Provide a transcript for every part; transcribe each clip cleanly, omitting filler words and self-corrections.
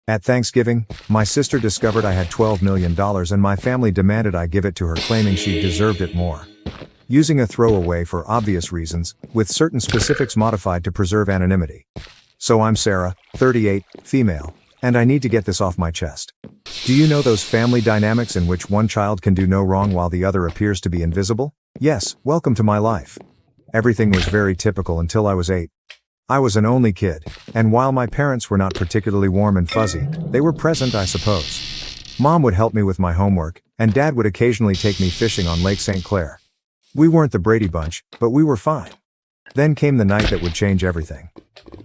At Thanksgiving, my sister discovered I had $12 million and my family demanded I give it to her, claiming she deserved it more. Using a throwaway for obvious reasons, with certain specifics modified to preserve anonymity. So I'm Sarah, 38, female, and I need to get this off my chest. Do you know those family dynamics in which one child can do no wrong while the other appears to be invisible? Yes, welcome to my life. Everything was very typical until I was 8. I was an only kid, and while my parents were not particularly warm and fuzzy, they were present, I suppose. Mom would help me with my homework, and Dad would occasionally take me fishing on Lake St. Clair. We weren't the Brady Bunch, but we were fine. Then came the night that would change everything.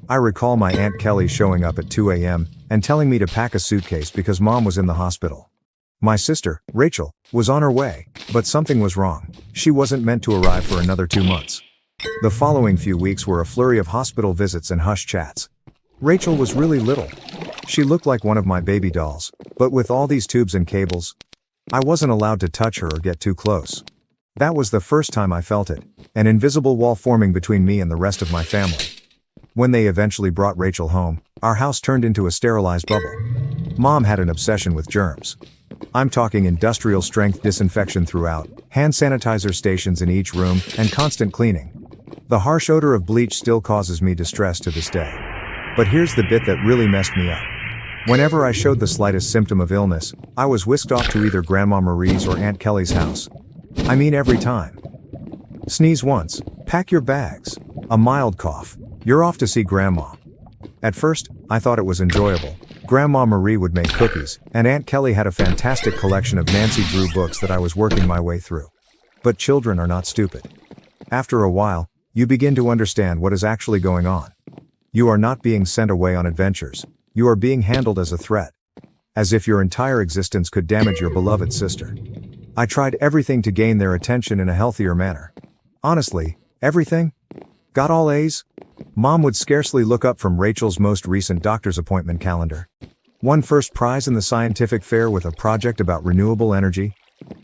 I recall my Aunt Kelly showing up at 2 a.m. and telling me to pack a suitcase because Mom was in the hospital. My sister, Rachel, was on her way, but something was wrong. She wasn't meant to arrive for another 2 months. The following few weeks were a flurry of hospital visits and hush chats. Rachel was really little. She looked like one of my baby dolls, but with all these tubes and cables, I wasn't allowed to touch her or get too close. That was the first time I felt it, an invisible wall forming between me and the rest of my family. When they eventually brought Rachel home, our house turned into a sterilized bubble. Mom had an obsession with germs. I'm talking industrial strength disinfection throughout, hand sanitizer stations in each room, and constant cleaning. The harsh odor of bleach still causes me distress to this day. But here's the bit that really messed me up. Whenever I showed the slightest symptom of illness, I was whisked off to either Grandma Marie's or Aunt Kelly's house. I mean every time. Sneeze once, pack your bags. A mild cough, you're off to see Grandma. At first, I thought it was enjoyable. Grandma Marie would make cookies, and Aunt Kelly had a fantastic collection of Nancy Drew books that I was working my way through. But children are not stupid. After a while, you begin to understand what is actually going on. You are not being sent away on adventures. You are being handled as a threat. As if your entire existence could damage your beloved sister. I tried everything to gain their attention in a healthier manner. Honestly, everything? Got all A's? Mom would scarcely look up from Rachel's most recent doctor's appointment calendar. Won first prize in the scientific fair with a project about renewable energy.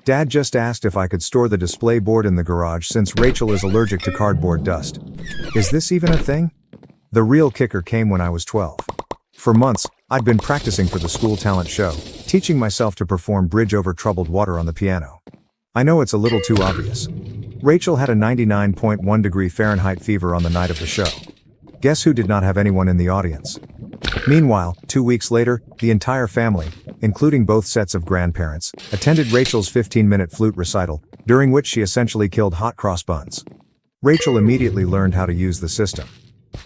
Dad just asked if I could store the display board in the garage since Rachel is allergic to cardboard dust. Is this even a thing? The real kicker came when I was 12. For months, I'd been practicing for the school talent show, teaching myself to perform Bridge Over Troubled Water on the piano. I know it's a little too obvious. Rachel had a 99.1 degree Fahrenheit fever on the night of the show. Guess who did not have anyone in the audience? Meanwhile, 2 weeks later, the entire family, including both sets of grandparents, attended Rachel's 15-minute flute recital, during which she essentially killed hot cross buns. Rachel immediately learned how to use the system.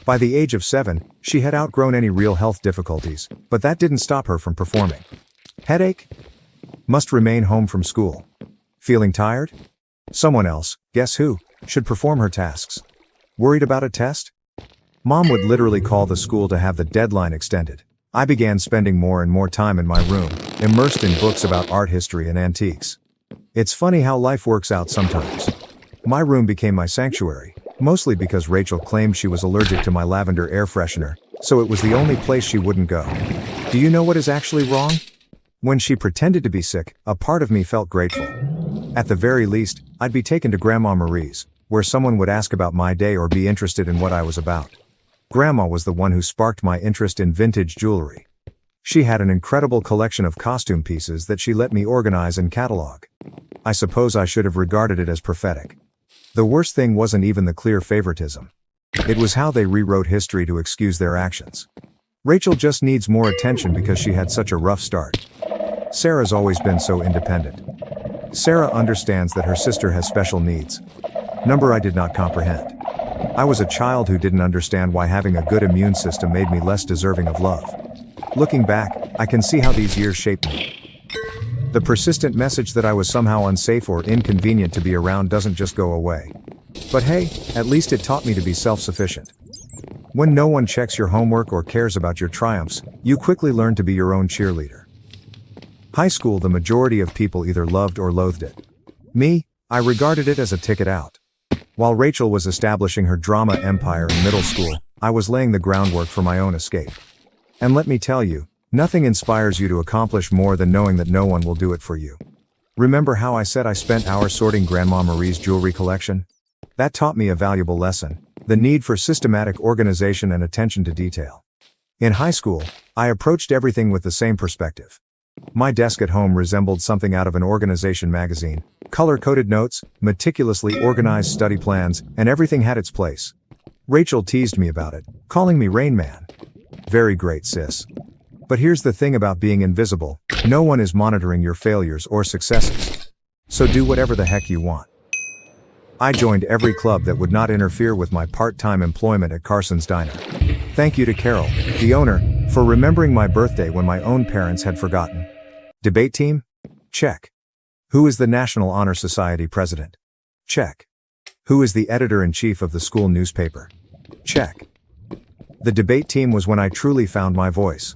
By the age of 7, she had outgrown any real health difficulties, but that didn't stop her from performing. Headache? Must remain home from school. Feeling tired? Someone else, guess who, should perform her tasks. Worried about a test? Mom would literally call the school to have the deadline extended. I began spending more and more time in my room, immersed in books about art history and antiques. It's funny how life works out sometimes. My room became my sanctuary, mostly because Rachel claimed she was allergic to my lavender air freshener, so it was the only place she wouldn't go. Do you know what is actually wrong? When she pretended to be sick, a part of me felt grateful. At the very least, I'd be taken to Grandma Marie's, where someone would ask about my day or be interested in what I was about. Grandma was the one who sparked my interest in vintage jewelry. She had an incredible collection of costume pieces that she let me organize and catalog. I suppose I should have regarded it as prophetic. The worst thing wasn't even the clear favoritism. It was how they rewrote history to excuse their actions. Rachel just needs more attention because she had such a rough start. Sarah's always been so independent. Sarah understands that her sister has special needs. Number I did not comprehend. I was a child who didn't understand why having a good immune system made me less deserving of love. Looking back, I can see how these years shaped me. The persistent message that I was somehow unsafe or inconvenient to be around doesn't just go away. But hey, at least it taught me to be self-sufficient. When no one checks your homework or cares about your triumphs, you quickly learn to be your own cheerleader. High school, the majority of people either loved or loathed it. Me, I regarded it as a ticket out. While Rachel was establishing her drama empire in middle school, I was laying the groundwork for my own escape. And let me tell you, nothing inspires you to accomplish more than knowing that no one will do it for you. Remember how I said I spent hours sorting Grandma Marie's jewelry collection? That taught me a valuable lesson, the need for systematic organization and attention to detail. In high school, I approached everything with the same perspective. My desk at home resembled something out of an organization magazine. Color-coded notes, meticulously organized study plans, and everything had its place. Rachel teased me about it, calling me Rain Man. Very great, sis. But here's the thing about being invisible: no one is monitoring your failures or successes. So do whatever the heck you want. I joined every club that would not interfere with my part-time employment at Carson's Diner. Thank you to Carol, the owner, for remembering my birthday when my own parents had forgotten. Debate team? Check. Who is the National Honor Society president? Check. Who is the editor-in-chief of the school newspaper? Check. The debate team was when I truly found my voice.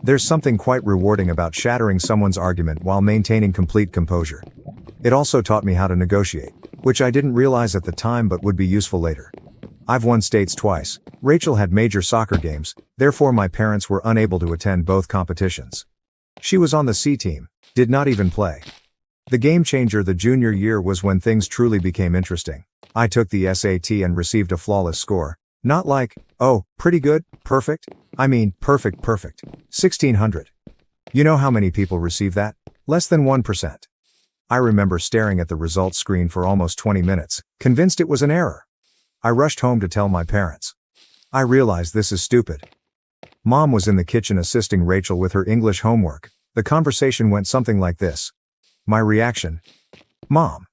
There's something quite rewarding about shattering someone's argument while maintaining complete composure. It also taught me how to negotiate, which I didn't realize at the time but would be useful later. I've won states twice. Rachel had major soccer games, therefore my parents were unable to attend both competitions. She was on the C team, did not even play. The game changer the junior year was when things truly became interesting. I took the SAT and received a flawless score. Not like, oh, pretty good, perfect. I mean, perfect. 1600. You know how many people receive that? Less than 1%. I remember staring at the results screen for almost 20 minutes, convinced it was an error. I rushed home to tell my parents. I realized this is stupid. Mom was in the kitchen assisting Rachel with her English homework. The conversation went something like this. My reaction: Mom.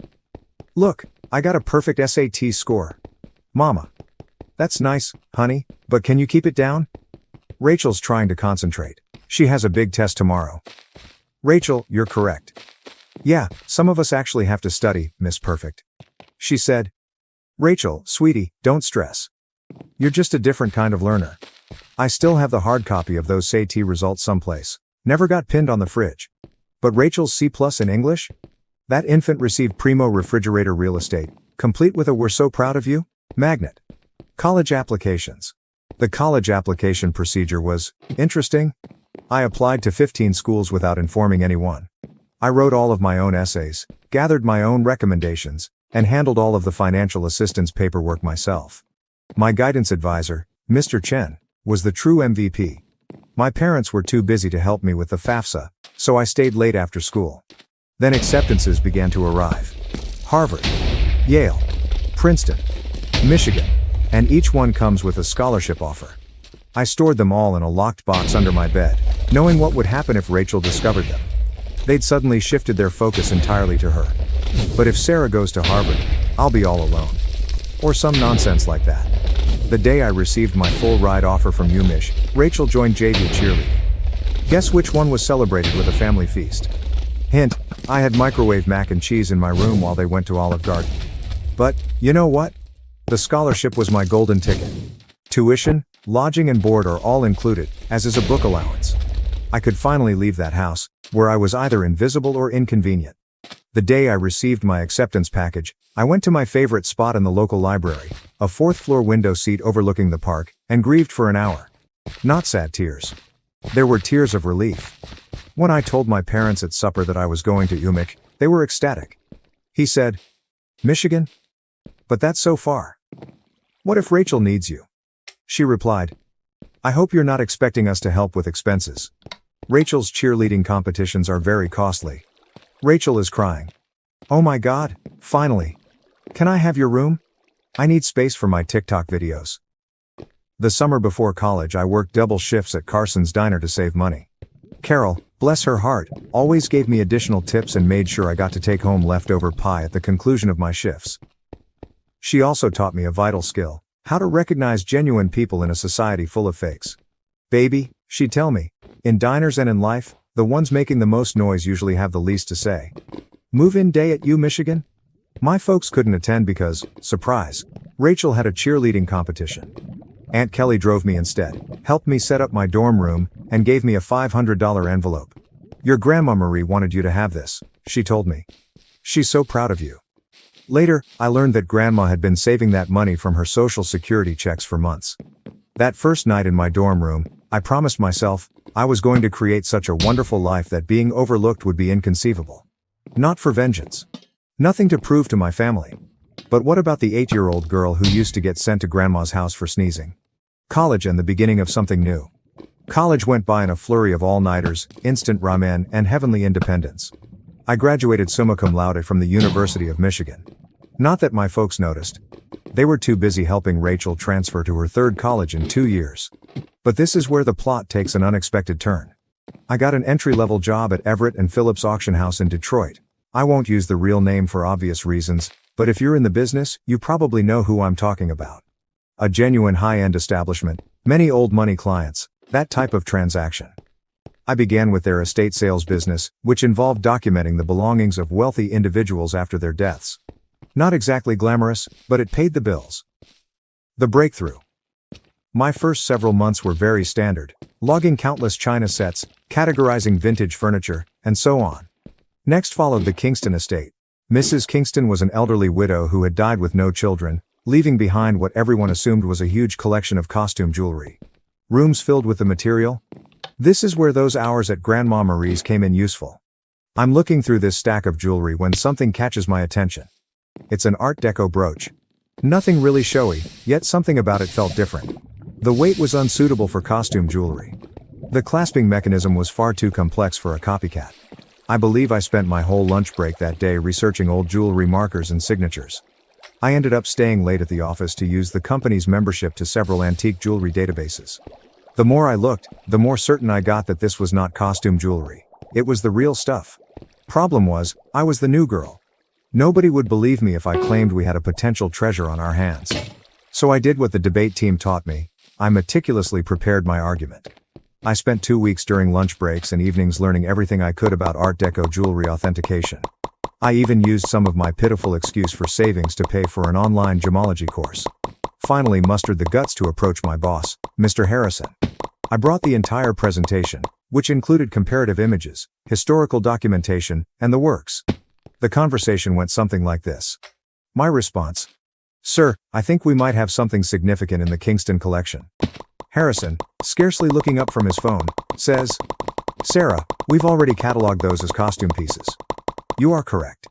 Look, I got a perfect SAT score. Mama. That's nice, honey, but can you keep it down? Rachel's trying to concentrate. She has a big test tomorrow. Rachel, you're correct. Yeah, some of us actually have to study, Miss Perfect. She said. Rachel, sweetie, don't stress. You're just a different kind of learner. I still have the hard copy of those SAT results someplace. Never got pinned on the fridge. But Rachel's C+ in English? That infant received primo refrigerator real estate, complete with a "we're so proud of you" magnet. College applications. The college application procedure was interesting. I applied to 15 schools without informing anyone. I wrote all of my own essays, gathered my own recommendations, and handled all of the financial assistance paperwork myself. My guidance advisor, Mr. Chen, was the true MVP. My parents were too busy to help me with the FAFSA, so I stayed late after school. Then acceptances began to arrive. Harvard, Yale, Princeton, Michigan, and each one comes with a scholarship offer. I stored them all in a locked box under my bed, knowing what would happen if Rachel discovered them. They'd suddenly shifted their focus entirely to her. But if Sarah goes to Harvard, I'll be all alone. Or some nonsense like that. The day I received my full ride offer from UMich, Rachel joined JV cheerleading. Guess which one was celebrated with a family feast? Hint, I had microwave mac and cheese in my room while they went to Olive Garden. But, you know what? The scholarship was my golden ticket. Tuition, lodging and board are all included, as is a book allowance. I could finally leave that house, where I was either invisible or inconvenient. The day I received my acceptance package, I went to my favorite spot in the local library, a fourth-floor window seat overlooking the park, and grieved for an hour. Not sad tears. There were tears of relief. When I told my parents at supper that I was going to UMich, they were ecstatic. He said, Michigan? But that's so far. What if Rachel needs you? She replied, I hope you're not expecting us to help with expenses. Rachel's cheerleading competitions are very costly. Rachel is crying. Oh my God, finally. Can I have your room? I need space for my TikTok videos. The summer before college I worked double shifts at Carson's Diner to save money. Carol, bless her heart, always gave me additional tips and made sure I got to take home leftover pie at the conclusion of my shifts. She also taught me a vital skill: how to recognize genuine people in a society full of fakes. Baby, she'd tell me, in diners and in life, the ones making the most noise usually have the least to say. Move-in day at Michigan? My folks couldn't attend because, surprise, Rachel had a cheerleading competition. Aunt Kelly drove me instead, helped me set up my dorm room, and gave me a $500 envelope. Your Grandma Marie wanted you to have this, she told me. She's so proud of you. Later, I learned that Grandma had been saving that money from her Social Security checks for months. That first night in my dorm room, I promised myself, I was going to create such a wonderful life that being overlooked would be inconceivable. Not for vengeance. Nothing to prove to my family. But what about the 8-year-old girl who used to get sent to Grandma's house for sneezing? College and the beginning of something new. College went by in a flurry of all-nighters, instant ramen, and heavenly independence. I graduated summa cum laude from the University of Michigan. Not that my folks noticed. They were too busy helping Rachel transfer to her third college in 2 years. But this is where the plot takes an unexpected turn. I got an entry-level job at Everett and Phillips Auction House in Detroit. I won't use the real name for obvious reasons, but if you're in the business, you probably know who I'm talking about. A genuine high-end establishment, many old money clients, that type of transaction. I began with their estate sales business, which involved documenting the belongings of wealthy individuals after their deaths. Not exactly glamorous, but it paid the bills. The breakthrough. My first several months were very standard, logging countless china sets, categorizing vintage furniture, and so on. Next followed the Kingston estate. Mrs. Kingston was an elderly widow who had died with no children, leaving behind what everyone assumed was a huge collection of costume jewelry. Rooms filled with the material? This is where those hours at Grandma Marie's came in useful. I'm looking through this stack of jewelry when something catches my attention. It's an Art Deco brooch. Nothing really showy, yet something about it felt different. The weight was unsuitable for costume jewelry. The clasping mechanism was far too complex for a copycat. I believe I spent my whole lunch break that day researching old jewelry markers and signatures. I ended up staying late at the office to use the company's membership to several antique jewelry databases. The more I looked, the more certain I got that this was not costume jewelry. It was the real stuff. Problem was, I was the new girl. Nobody would believe me if I claimed we had a potential treasure on our hands. So I did what the debate team taught me. I meticulously prepared my argument. I spent 2 weeks during lunch breaks and evenings learning everything I could about Art Deco jewelry authentication. I even used some of my pitiful excuse for savings to pay for an online gemology course. Finally mustered the guts to approach my boss, Mr. Harrison. I brought the entire presentation, which included comparative images, historical documentation, and the works. The conversation went something like this. My response: "Sir, I think we might have something significant in the Kingston collection." Harrison, scarcely looking up from his phone, says, "Sarah, we've already cataloged those as costume pieces." You are correct.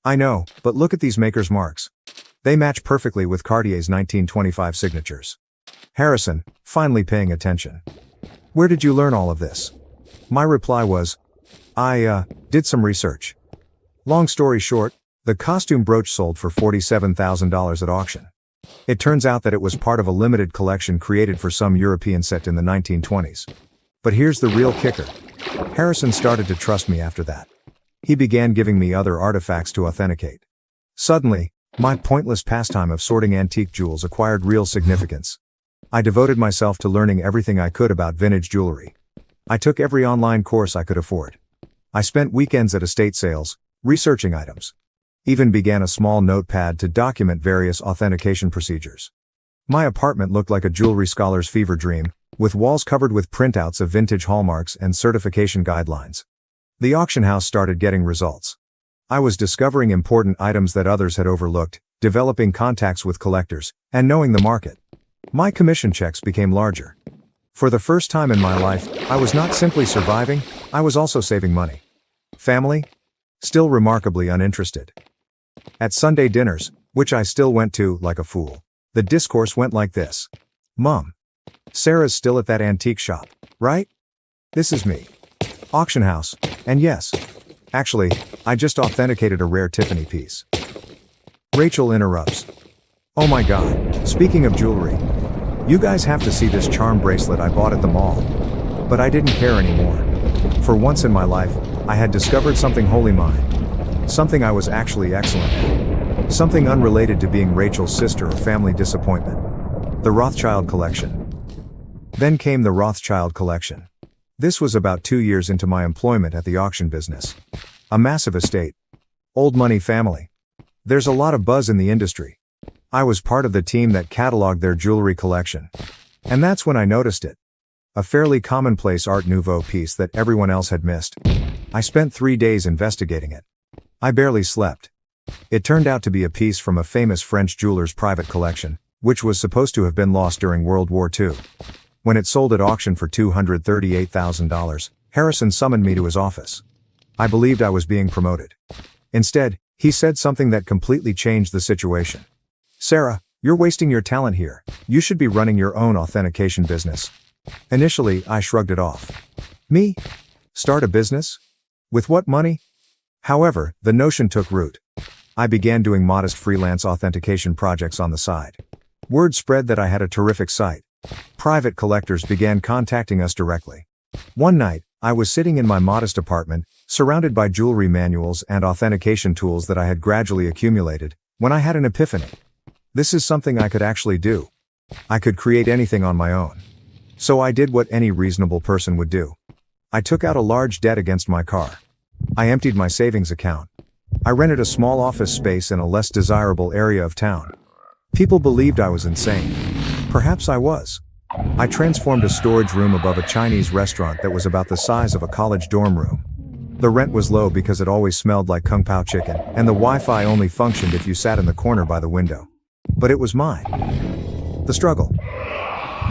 I know, but look at these maker's marks. They match perfectly with Cartier's 1925 signatures. Harrison, finally paying attention. Where did you learn all of this? My reply was, I did some research. Long story short, the costume brooch sold for $47,000 at auction. It turns out that it was part of a limited collection created for some European set in the 1920s. But here's the real kicker. Harrison started to trust me after that. He began giving me other artifacts to authenticate. Suddenly, my pointless pastime of sorting antique jewels acquired real significance. I devoted myself to learning everything I could about vintage jewelry. I took every online course I could afford. I spent weekends at estate sales, researching items. Even began a small notepad to document various authentication procedures. My apartment looked like a jewelry scholar's fever dream, with walls covered with printouts of vintage hallmarks and certification guidelines. The auction house started getting results. I was discovering important items that others had overlooked, developing contacts with collectors, and knowing the market. My commission checks became larger. For the first time in my life, I was not simply surviving, I was also saving money. Family? Still remarkably uninterested. At Sunday dinners, which I still went to like a fool, the discourse went like this. Mom, Sarah's still at that antique shop, right? This is me. Auction house, and yes. Actually, I just authenticated a rare Tiffany piece. Rachel interrupts. Oh my god, speaking of jewelry. You guys have to see this charm bracelet I bought at the mall. But I didn't care anymore. For once in my life, I had discovered something wholly mine. Something I was actually excellent at. Something unrelated to being Rachel's sister or family disappointment. The Rothschild collection. Then came the Rothschild collection. This was about 2 years into my employment at the auction business. A massive estate. Old money family. There's a lot of buzz in the industry. I was part of the team that cataloged their jewelry collection. And that's when I noticed it. A fairly commonplace Art Nouveau piece that everyone else had missed. I spent 3 days investigating it. I barely slept. It turned out to be a piece from a famous French jeweler's private collection, which was supposed to have been lost during World War II. When it sold at auction for $238,000, Harrison summoned me to his office. I believed I was being promoted. Instead, he said something that completely changed the situation. Sarah, you're wasting your talent here. You should be running your own authentication business. Initially, I shrugged it off. Me? Start a business? With what money? However, the notion took root. I began doing modest freelance authentication projects on the side. Word spread that I had a terrific site. Private collectors began contacting us directly. One night, I was sitting in my modest apartment, surrounded by jewelry manuals and authentication tools that I had gradually accumulated, when I had an epiphany. This is something I could actually do. I could create anything on my own. So I did what any reasonable person would do. I took out a large debt against my car. I emptied my savings account. I rented a small office space in a less desirable area of town. People believed I was insane. Perhaps I was. I transformed a storage room above a Chinese restaurant that was about the size of a college dorm room. The rent was low because it always smelled like Kung Pao chicken, and the Wi-Fi only functioned if you sat in the corner by the window. But it was mine. The struggle.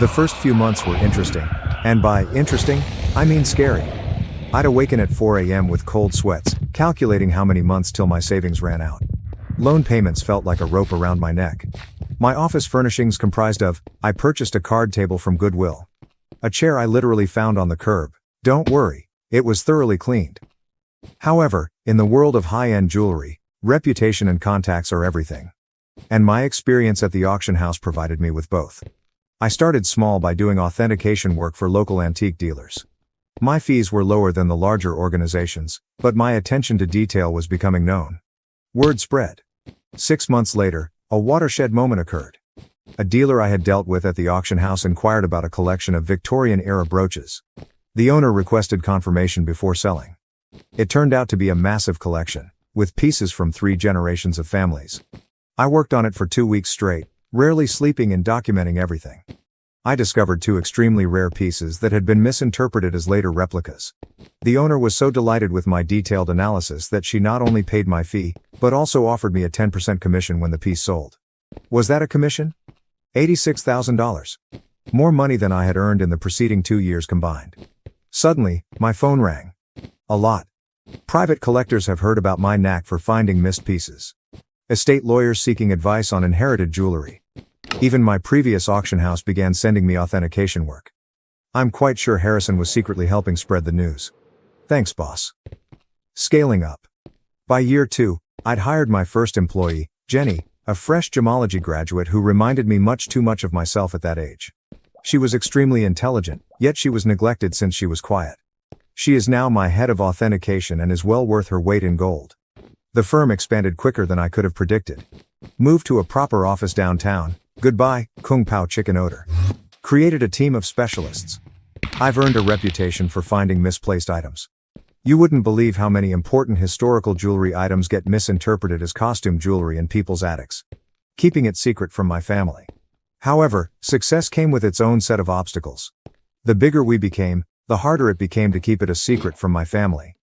The first few months were interesting, and by interesting, I mean scary. I'd awaken at 4 a.m. with cold sweats, calculating how many months till my savings ran out. Loan payments felt like a rope around my neck. My office furnishings comprised of, I purchased a card table from Goodwill. A chair I literally found on the curb. Don't worry, it was thoroughly cleaned. However, in the world of high-end jewelry, reputation and contacts are everything. And my experience at the auction house provided me with both. I started small by doing authentication work for local antique dealers. My fees were lower than the larger organizations, but my attention to detail was becoming known. Word spread. 6 months later, a watershed moment occurred. A dealer I had dealt with at the auction house inquired about a collection of Victorian-era brooches. The owner requested confirmation before selling. It turned out to be a massive collection, with pieces from 3 generations of families. I worked on it for 2 weeks straight, rarely sleeping and documenting everything. I discovered 2 extremely rare pieces that had been misinterpreted as later replicas. The owner was so delighted with my detailed analysis that she not only paid my fee, but also offered me a 10% commission when the piece sold. Was that a commission? $86,000. More money than I had earned in the preceding 2 years combined. Suddenly, my phone rang. A lot. Private collectors have heard about my knack for finding missed pieces. Estate lawyers seeking advice on inherited jewelry. Even my previous auction house began sending me authentication work. I'm quite sure Harrison was secretly helping spread the news. Thanks, boss. Scaling up. By year 2, I'd hired my first employee, Jenny, a fresh gemology graduate who reminded me much too much of myself at that age. She was extremely intelligent, yet she was neglected since she was quiet. She is now my head of authentication and is well worth her weight in gold. The firm expanded quicker than I could have predicted. Moved to a proper office downtown. Goodbye, Kung Pao chicken odor. Created a team of specialists. I've earned a reputation for finding misplaced items. You wouldn't believe how many important historical jewelry items get misinterpreted as costume jewelry in people's attics. Keeping it secret from my family. However, success came with its own set of obstacles. The bigger we became, the harder it became to keep it a secret from my family.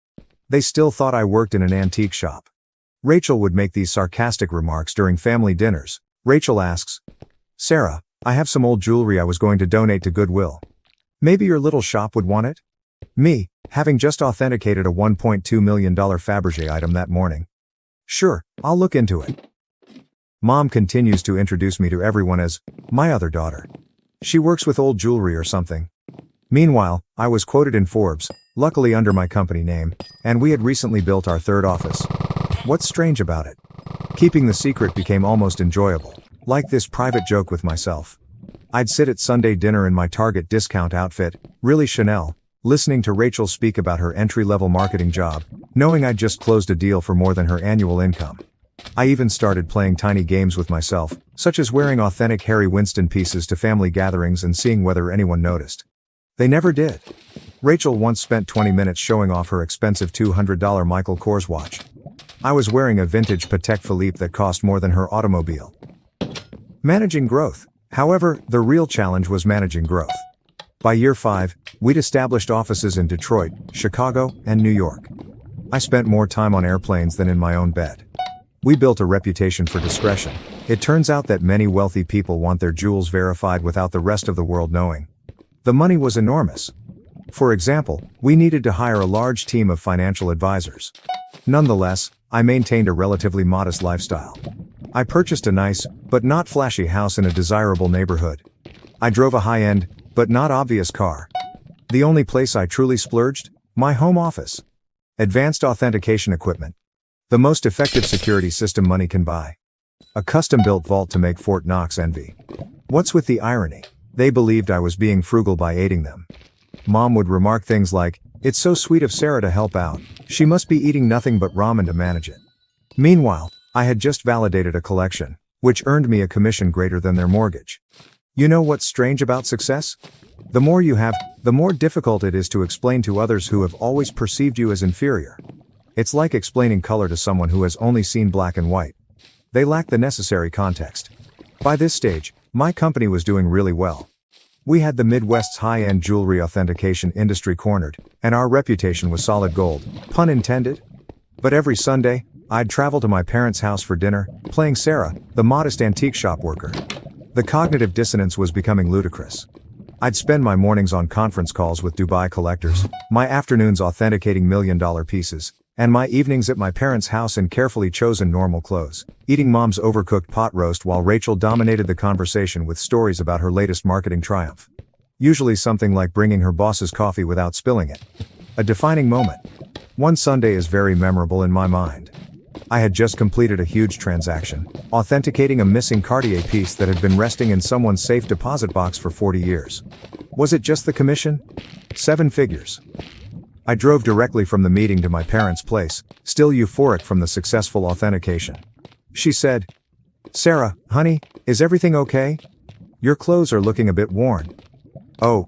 They still thought I worked in an antique shop. Rachel would make these sarcastic remarks during family dinners. Rachel asks, Sarah, I have some old jewelry I was going to donate to Goodwill. Maybe your little shop would want it? Me, having just authenticated a $1.2 million Fabergé item that morning. Sure, I'll look into it. Mom continues to introduce me to everyone as my other daughter. She works with old jewelry or something. Meanwhile, I was quoted in Forbes, luckily under my company name, and we had recently built our 3rd office. What's strange about it? Keeping the secret became almost enjoyable. Like this private joke with myself. I'd sit at Sunday dinner in my Target discount outfit, really Chanel, listening to Rachel speak about her entry-level marketing job, knowing I'd just closed a deal for more than her annual income. I even started playing tiny games with myself, such as wearing authentic Harry Winston pieces to family gatherings and seeing whether anyone noticed. They never did. Rachel once spent 20 minutes showing off her expensive $200 Michael Kors watch. I was wearing a vintage Patek Philippe that cost more than her automobile. Managing growth. However, the real challenge was managing growth. By year 5, we'd established offices in Detroit, Chicago, and New York. I spent more time on airplanes than in my own bed. We built a reputation for discretion. It turns out that many wealthy people want their jewels verified without the rest of the world knowing. The money was enormous. For example, we needed to hire a large team of financial advisors. Nonetheless, I maintained a relatively modest lifestyle. I purchased a nice, but not flashy house in a desirable neighborhood. I drove a high-end, But not obvious car. The only place I truly splurged? My home office. Advanced authentication equipment. The most effective security system money can buy. A custom-built vault to make Fort Knox envy. What's with the irony? They believed I was being frugal by aiding them. Mom would remark things like, "It's so sweet of Sarah to help out. She must be eating nothing but ramen to manage it." Meanwhile, I had just validated a collection, which earned me a commission greater than their mortgage. You know what's strange about success? The more you have, the more difficult it is to explain to others who have always perceived you as inferior. It's like explaining color to someone who has only seen black and white. They lack the necessary context. By this stage, my company was doing really well. We had the Midwest's high-end jewelry authentication industry cornered, and our reputation was solid gold, pun intended. But every Sunday, I'd travel to my parents' house for dinner, playing Sarah, the modest antique shop worker. The cognitive dissonance was becoming ludicrous. I'd spend my mornings on conference calls with Dubai collectors, my afternoons authenticating million-dollar pieces, and my evenings at my parents' house in carefully chosen normal clothes, eating Mom's overcooked pot roast while Rachel dominated the conversation with stories about her latest marketing triumph. Usually something like bringing her boss's coffee without spilling it. A defining moment. One Sunday is very memorable in my mind. I had just completed a huge transaction, authenticating a missing Cartier piece that had been resting in someone's safe deposit box for 40 years. Was it just the commission? 7 figures. I drove directly from the meeting to my parents' place, still euphoric from the successful authentication. She said, "Sarah, honey, is everything okay? Your clothes are looking a bit worn." "Oh,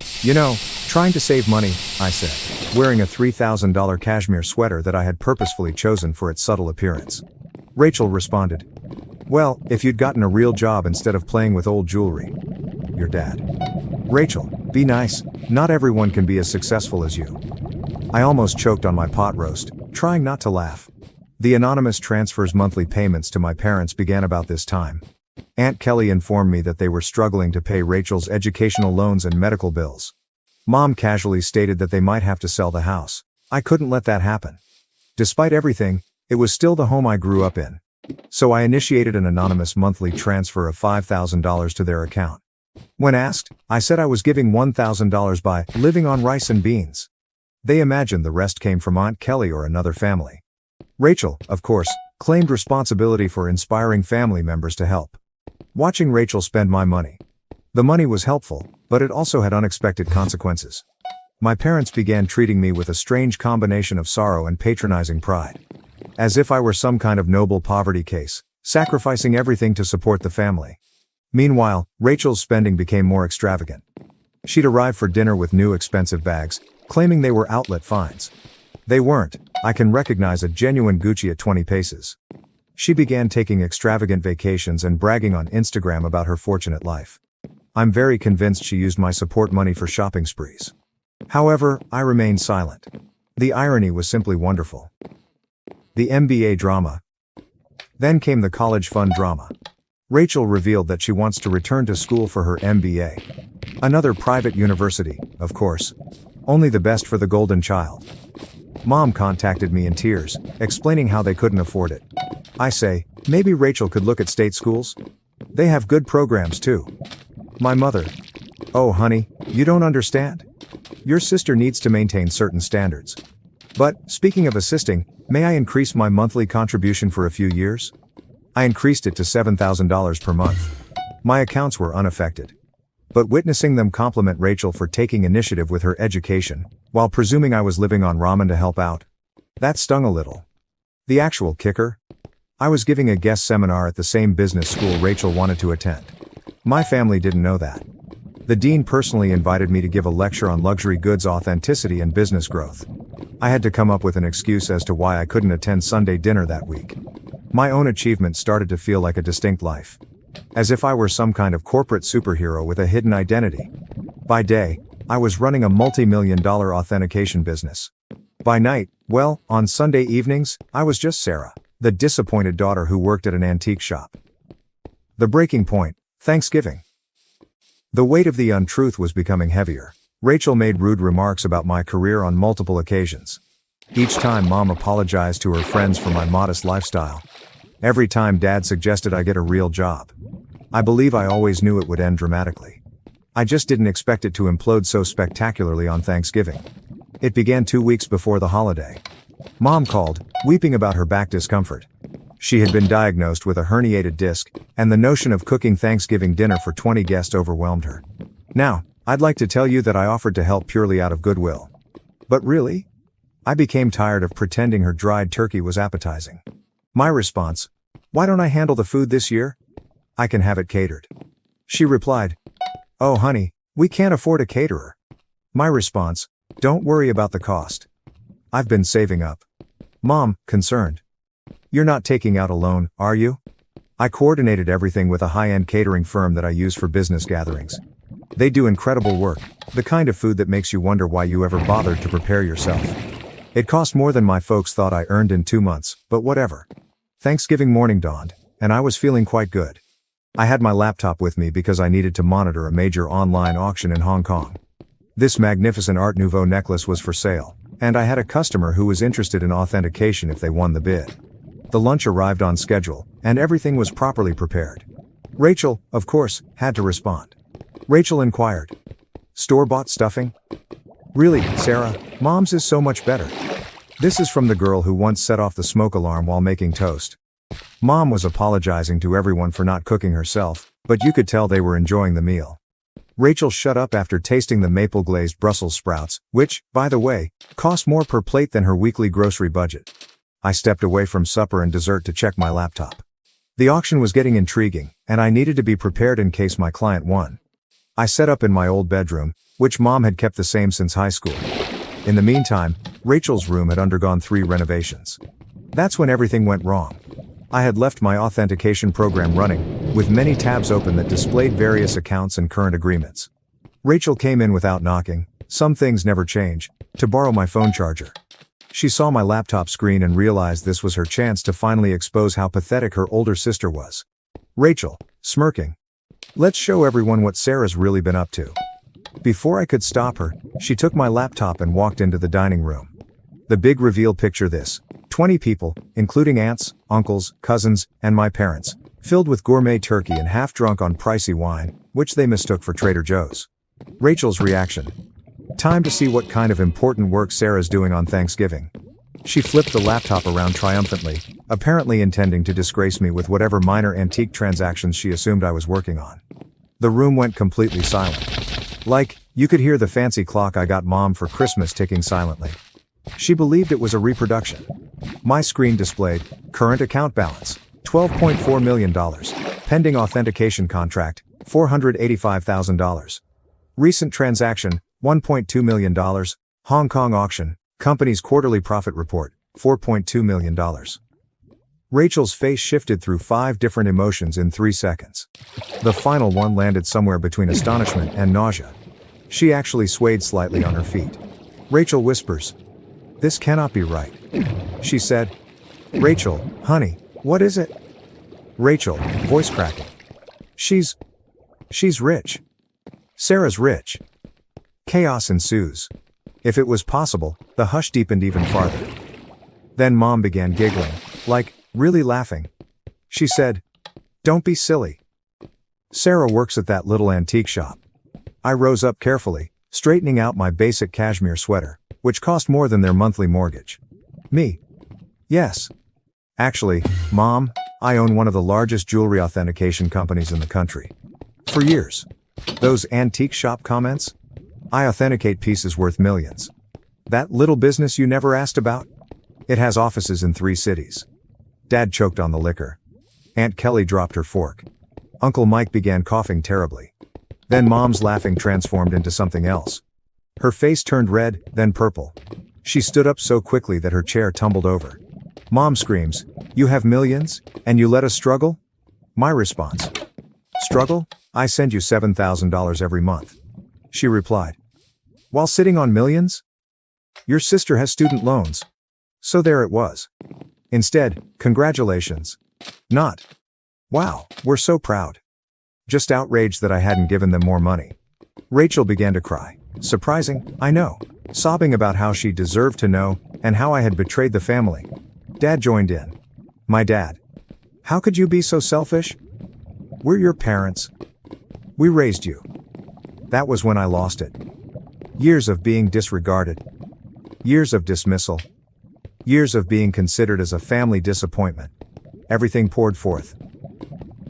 trying to save money," I said, wearing a $3,000 cashmere sweater that I had purposefully chosen for its subtle appearance. Rachel responded, "Well, if you'd gotten a real job instead of playing with old jewelry." Your dad. Rachel, be nice, not everyone can be as successful as you. I almost choked on my pot roast, trying not to laugh. The anonymous transfers monthly payments to my parents began about this time. Aunt Kelly informed me that they were struggling to pay Rachel's educational loans and medical bills. Mom casually stated that they might have to sell the house. I couldn't let that happen. Despite everything, it was still the home I grew up in. So I initiated an anonymous monthly transfer of $5,000 to their account. When asked, I said I was giving $1,000 by living on rice and beans. They imagined the rest came from Aunt Kelly or another family. Rachel, of course, claimed responsibility for inspiring family members to help. Watching Rachel spend my money. The money was helpful, but it also had unexpected consequences. My parents began treating me with a strange combination of sorrow and patronizing pride. As if I were some kind of noble poverty case, sacrificing everything to support the family. Meanwhile, Rachel's spending became more extravagant. She'd arrive for dinner with new expensive bags, claiming they were outlet finds. They weren't. I can recognize a genuine Gucci at 20 paces. She began taking extravagant vacations and bragging on Instagram about her fortunate life. I'm very convinced she used my support money for shopping sprees. However, I remained silent. The irony was simply wonderful. The MBA drama. Then came the college fund drama. Rachel revealed that she wants to return to school for her MBA. Another private university, of course. Only the best for the golden child. Mom contacted me in tears, explaining how they couldn't afford it. I say, maybe Rachel could look at state schools? They have good programs too. My mother. Oh honey, you don't understand? Your sister needs to maintain certain standards. But, speaking of assisting, may I increase my monthly contribution for a few years? I increased it to $7,000 per month. My accounts were unaffected. But witnessing them compliment Rachel for taking initiative with her education, while presuming I was living on ramen to help out, that stung a little. The actual kicker? I was giving a guest seminar at the same business school Rachel wanted to attend. My family didn't know that. The dean personally invited me to give a lecture on luxury goods authenticity and business growth. I had to come up with an excuse as to why I couldn't attend Sunday dinner that week. My own achievement started to feel like a distinct life. As if I were some kind of corporate superhero with a hidden identity. By day, I was running a multi-million-dollar authentication business. By night, well, on Sunday evenings, I was just Sarah, the disappointed daughter who worked at an antique shop. The breaking point, Thanksgiving. The weight of the untruth was becoming heavier. Rachel made rude remarks about my career on multiple occasions. Each time Mom apologized to her friends for my modest lifestyle. Every time Dad suggested I get a real job. I believe I always knew it would end dramatically. I just didn't expect it to implode so spectacularly on Thanksgiving. It began 2 weeks before the holiday. Mom called, weeping about her back discomfort. She had been diagnosed with a herniated disc, and the notion of cooking Thanksgiving dinner for 20 guests overwhelmed her. Now, I'd like to tell you that I offered to help purely out of goodwill. But really? I became tired of pretending her dried turkey was appetizing. My response: why don't I handle the food this year? I can have it catered. She replied, oh honey, we can't afford a caterer. My response: don't worry about the cost. I've been saving up. Mom, concerned. You're not taking out a loan, are you? I coordinated everything with a high-end catering firm that I use for business gatherings. They do incredible work, the kind of food that makes you wonder why you ever bothered to prepare yourself. It cost more than my folks thought I earned in 2 months, but whatever. Thanksgiving morning dawned, and I was feeling quite good. I had my laptop with me because I needed to monitor a major online auction in Hong Kong. This magnificent Art Nouveau necklace was for sale, and I had a customer who was interested in authentication if they won the bid. The lunch arrived on schedule, and everything was properly prepared. Rachel, of course, had to respond. Rachel inquired, store-bought stuffing? Really, Sarah, Mom's is so much better. This is from the girl who once set off the smoke alarm while making toast. Mom was apologizing to everyone for not cooking herself, but you could tell they were enjoying the meal. Rachel shut up after tasting the maple-glazed Brussels sprouts, which, by the way, cost more per plate than her weekly grocery budget. I stepped away from supper and dessert to check my laptop. The auction was getting intriguing, and I needed to be prepared in case my client won. I set up in my old bedroom, which Mom had kept the same since high school. In the meantime, Rachel's room had undergone 3 renovations. That's when everything went wrong. I had left my authentication program running, with many tabs open that displayed various accounts and current agreements. Rachel came in without knocking, some things never change, to borrow my phone charger. She saw my laptop screen and realized this was her chance to finally expose how pathetic her older sister was. Rachel, smirking. Let's show everyone what Sarah's really been up to. Before I could stop her, she took my laptop and walked into the dining room. The big reveal: picture this. 20 people, including aunts, uncles, cousins, and my parents, filled with gourmet turkey and half drunk on pricey wine, which they mistook for Trader Joe's. Rachel's reaction. Time to see what kind of important work Sarah's doing on Thanksgiving. She flipped the laptop around triumphantly, apparently intending to disgrace me with whatever minor antique transactions she assumed I was working on. The room went completely silent. Like, you could hear the fancy clock I got Mom for Christmas ticking silently. She believed it was a reproduction. My screen displayed, current account balance, $12.4 million. Pending authentication contract, $485,000. Recent transaction, $1.2 million. Hong Kong auction, company's quarterly profit report, $4.2 million. Rachel's face shifted through 5 different emotions in 3 seconds. The final one landed somewhere between astonishment and nausea. She actually swayed slightly on her feet. Rachel whispers, "This cannot be right," she said. Rachel, honey, what is it? Rachel, voice cracking. She's rich. Sarah's rich. Chaos ensues. If it was possible, the hush deepened even farther. Then Mom began giggling, like, really laughing. She said, "Don't be silly. Sarah works at that little antique shop." I rose up carefully, straightening out my basic cashmere sweater, which cost more than their monthly mortgage. Me? Yes. Actually, Mom, I own one of the largest jewelry authentication companies in the country. For years. Those antique shop comments? I authenticate pieces worth millions. That little business you never asked about? It has offices in 3 cities. Dad choked on the liquor. Aunt Kelly dropped her fork. Uncle Mike began coughing terribly. Then Mom's laughing transformed into something else. Her face turned red, then purple. She stood up so quickly that her chair tumbled over. Mom screams, "You have millions, and you let us struggle?" My response. "Struggle? I send you $7,000 every month." She replied. "While sitting on millions? Your sister has student loans." So there it was. Instead, congratulations. Not, "Wow, we're so proud." Just outraged that I hadn't given them more money. Rachel began to cry. Surprising, I know. Sobbing about how she deserved to know, and how I had betrayed the family. Dad joined in. My dad. "How could you be so selfish? We're your parents. We raised you. That was when I lost it. Years of being disregarded. Years of dismissal. Years of being considered as a family disappointment. Everything poured forth.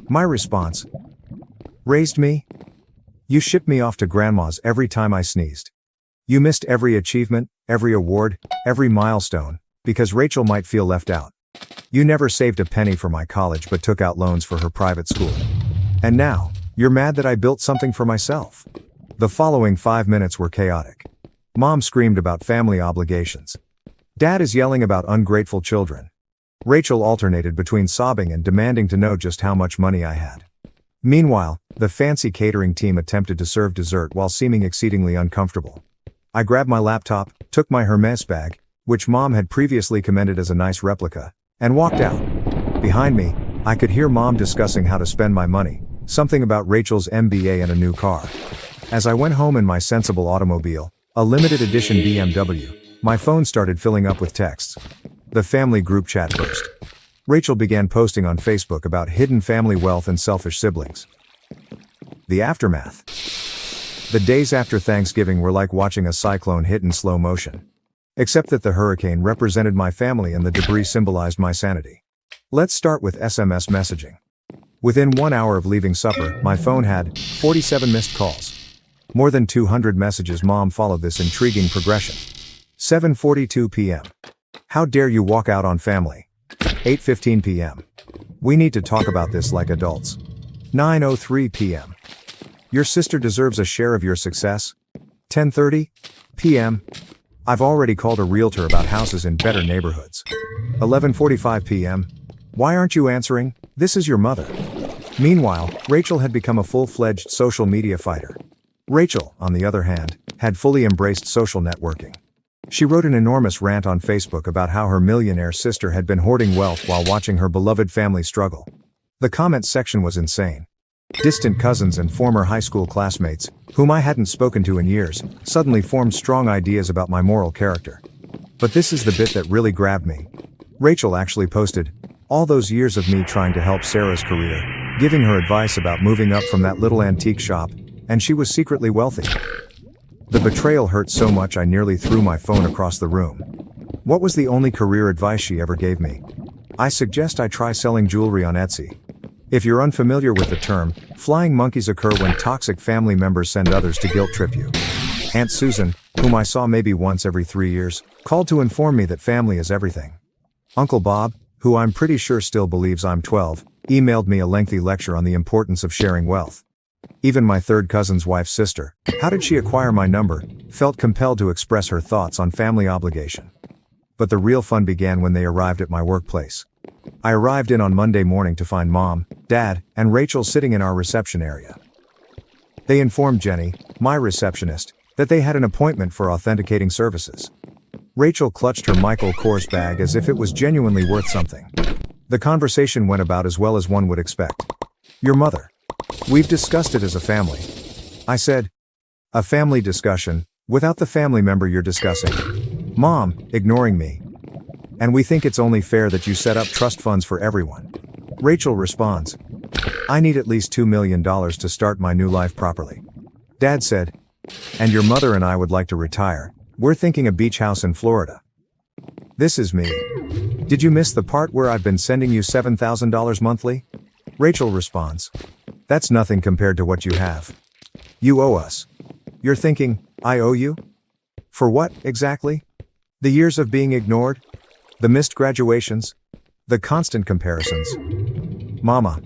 My response: raised me? You shipped me off to grandma's every time I sneezed. You missed every achievement, every award, every milestone, because Rachel might feel left out. You never saved a penny for my college but took out loans for her private school. And now, you're mad that I built something for myself. The following 5 minutes were chaotic. Mom screamed about family obligations. Dad is yelling about ungrateful children. Rachel alternated between sobbing and demanding to know just how much money I had. Meanwhile, the fancy catering team attempted to serve dessert while seeming exceedingly uncomfortable. I grabbed my laptop, took my Hermes bag, which Mom had previously commended as a nice replica, and walked out. Behind me, I could hear Mom discussing how to spend my money, something about Rachel's MBA and a new car. As I went home in my sensible automobile, a limited edition BMW, my phone started filling up with texts. The family group chat burst. Rachel began posting on Facebook about hidden family wealth and selfish siblings. The aftermath. The days after Thanksgiving were like watching a cyclone hit in slow motion. Except that the hurricane represented my family and the debris symbolized my sanity. Let's start with SMS messaging. Within 1 hour of leaving supper, my phone had 47 missed calls. More than 200 messages. Mom followed this intriguing progression. 7:42 p.m. How dare you walk out on family? 8:15 p.m. We need to talk about this like adults. 9:03 p.m. Your sister deserves a share of your success. 10:30 p.m. I've already called a realtor about houses in better neighborhoods. 11:45 p.m. Why aren't you answering? This is your mother. Meanwhile, Rachel had become a full-fledged social media fighter. Rachel, on the other hand, had fully embraced social networking. She wrote an enormous rant on Facebook about how her millionaire sister had been hoarding wealth while watching her beloved family struggle. The comments section was insane. Distant cousins and former high school classmates, whom I hadn't spoken to in years, suddenly formed strong ideas about my moral character. But this is the bit that really grabbed me. Rachel actually posted, all those years of me trying to help Sarah's career, giving her advice about moving up from that little antique shop, and she was secretly wealthy. The betrayal hurt so much I nearly threw my phone across the room. What was the only career advice she ever gave me? I suggest I try selling jewelry on Etsy. If you're unfamiliar with the term, flying monkeys occur when toxic family members send others to guilt trip you. Aunt Susan, whom I saw maybe once every 3 years, called to inform me that family is everything. Uncle Bob, who I'm pretty sure still believes I'm 12, emailed me a lengthy lecture on the importance of sharing wealth. Even my third cousin's wife's sister, how did she acquire my number, felt compelled to express her thoughts on family obligation. But the real fun began when they arrived at my workplace. I arrived in on Monday morning to find Mom, Dad, and Rachel sitting in our reception area. They informed Jenny, my receptionist, that they had an appointment for authenticating services. Rachel clutched her Michael Kors bag as if it was genuinely worth something. The conversation went about as well as one would expect. Your mother. We've discussed it as a family. I said. A family discussion, without the family member you're discussing. Mom, ignoring me. And we think it's only fair that you set up trust funds for everyone. Rachel responds. I need at least $2 million to start my new life properly. Dad said. And your mother and I would like to retire. We're thinking a beach house in Florida. This is me. Did you miss the part where I've been sending you $7,000 monthly? Rachel responds. That's nothing compared to what you have. You owe us. You're thinking, I owe you? For what, exactly? The years of being ignored? The missed graduations? The constant comparisons? Mama.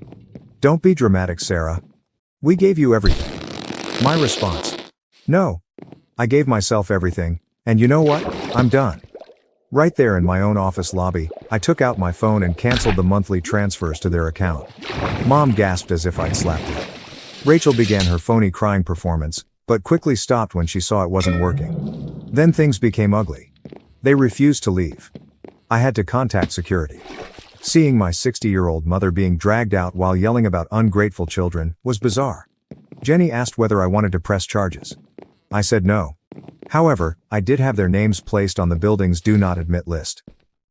Don't be dramatic, Sarah. We gave you everything. My response. No. I gave myself everything, and you know what? I'm done. Right there in my own office lobby, I took out my phone and canceled the monthly transfers to their account. Mom gasped as if I'd slapped her. Rachel began her phony crying performance, but quickly stopped when she saw it wasn't working. Then things became ugly. They refused to leave. I had to contact security. Seeing my 60-year-old mother being dragged out while yelling about ungrateful children was bizarre. Jenny asked whether I wanted to press charges. I said no. However, I did have their names placed on the building's do not admit list.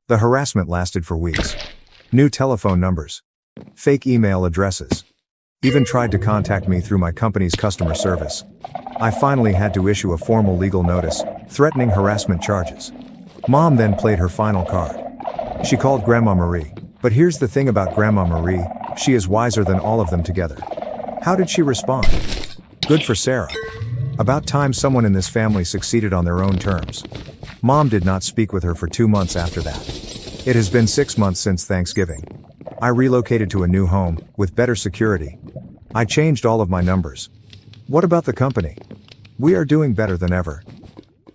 The harassment lasted for weeks. New telephone numbers. Fake email addresses. Even tried to contact me through my company's customer service. I finally had to issue a formal legal notice, threatening harassment charges. Mom then played her final card. She called Grandma Marie. But here's the thing about Grandma Marie, she is wiser than all of them together. How did she respond? Good for Sarah. About time someone in this family succeeded on their own terms. Mom did not speak with her for 2 months after that. It has been 6 months since Thanksgiving. I relocated to a new home, with better security. I changed all of my numbers. What about the company? We are doing better than ever.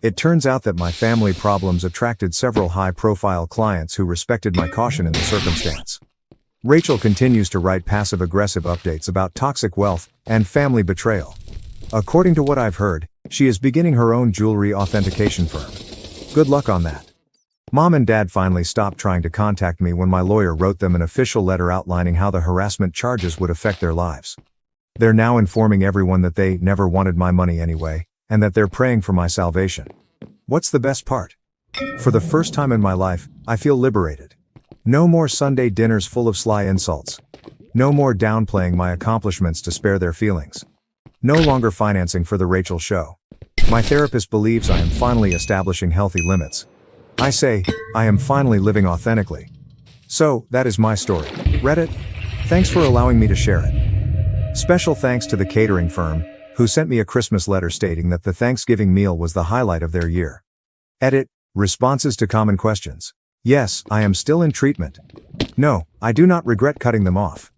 It turns out that my family problems attracted several high-profile clients who respected my caution in the circumstance. Rachel continues to write passive-aggressive updates about toxic wealth and family betrayal. According to what I've heard, she is beginning her own jewelry authentication firm. Good luck on that. Mom and Dad finally stopped trying to contact me when my lawyer wrote them an official letter outlining how the harassment charges would affect their lives. They're now informing everyone that they never wanted my money anyway, and that they're praying for my salvation. What's the best part? For the first time in my life, I feel liberated. No more Sunday dinners full of sly insults. No more downplaying my accomplishments to spare their feelings. No longer financing for the Rachel show. My therapist believes I am finally establishing healthy limits. I say, I am finally living authentically. So, that is my story. Reddit? Thanks for allowing me to share it. Special thanks to the catering firm, who sent me a Christmas letter stating that the Thanksgiving meal was the highlight of their year. Edit, responses to common questions. Yes, I am still in treatment. No, I do not regret cutting them off.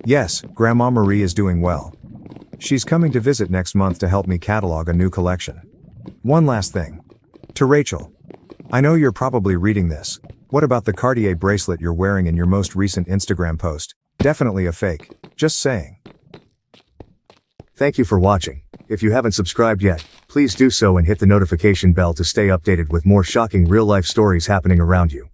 Yes, Grandma Marie is doing well. She's coming to visit next month to help me catalog a new collection. One last thing. To Rachel. I know you're probably reading this. What about the Cartier bracelet you're wearing in your most recent Instagram post? Definitely a fake. Just saying. Thank you for watching. If you haven't subscribed yet, please do so and hit the notification bell to stay updated with more shocking real-life stories happening around you.